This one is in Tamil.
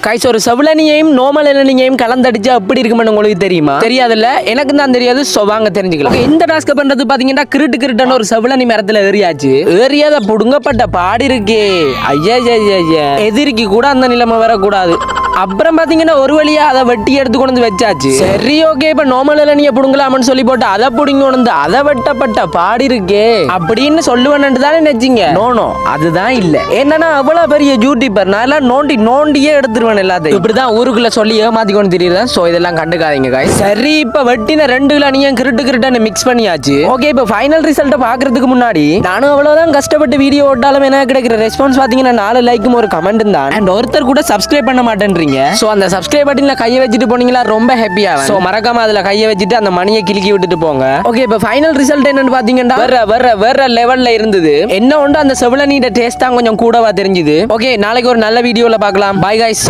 கைஸ் ஒரு செவலனியையும் நோமல் இளநியையும் கலந்தடிச்சா எப்படி இருக்குமென்னு உங்களுக்கு தெரியுமா? தெரியாதுல்ல, எனக்கு தான் தெரியாது. சோ வாங்க தெரிஞ்சுக்கலாம். இந்த டாஸ்க் பண்றது பாத்தீங்கன்னா கிருட்டுன்னு ஒரு செவலனி மரத்துல ஏறியாச்சு. ஏறியாத புடுங்கப்பட்ட பாடி இருக்கே. ஐயா எதிரிக்கு கூட அந்த நிலைமை வரக்கூடாது. அப்புறம் பாத்தீங்கன்னா ஒரு வழியா அதை வெட்டி எடுத்து கொண்டு வந்து வச்சாச்சு. சரி ஓகே, இப்ப நோமல் இளநிய புடுங்கலாம்னு சொல்லி போட்டு அதை புடுங்கி கொண்டு அதை வெட்டப்பட்ட பாடி இருக்கே அப்படின்னு சொல்லுவேன்னு தானே நினைச்சீங்க. நோ அதுதான் இல்ல. என்னன்னா அவ்வளவு பெரிய யூடியூபர் நான் நோண்டியே எடுத்துருவேன் எல்லாத்தையும். இப்படிதான் ஊருக்குள்ள சொல்லி ஏமாத்தி கொண்டு தெரியுறேன். சோ இதெல்லாம் கண்டுக்காதீங்க guys. சரி இப்ப வெட்டின 2 இளநியும் கிருட்டுன்னு மிக்ஸ் பண்ணியாச்சு. ஓகே, இப்ப ஃபைனல் ரிசல்ட் பாக்குறதுக்கு முன்னாடி நானும் அவ்வளவுதான் கஷ்டப்பட்டு வீடியோ ஓட்டாலும் எனக்கு கிடைக்கிற ரெஸ்பான்ஸ் பாத்தீங்கன்னா 4 லைக்கும் ஒரு கமெண்ட் தான். அண்ட் ஒருத்தர் கூட சப்ஸ்கிரைப் பண்ண மாட்டேன். சோ அந்த சப்ஸ்கிரைப் பட்டன்ல கையை வச்சிட்டு போனீங்களா ரொம்ப ஹாப்பியா. சோ மறக்காம அதுல கையை வச்சிட்டு அந்த மணியை கிளிக்கி விட்டுட்டு போங்க. ஓகே, இப்ப ஃபைனல் ரிசல்ட் என்னன்னு பாத்தீங்கன்னா வேற லெவல்ல இருந்தது. என்ன ஒன்று அந்த செவலனியோட டேஸ்ட் தான் கொஞ்சம் கூடவா தெரிஞ்சுது. ஓகே, நாளைக்கு ஒரு நல்ல வீடியோல பார்க்கலாம். By guys.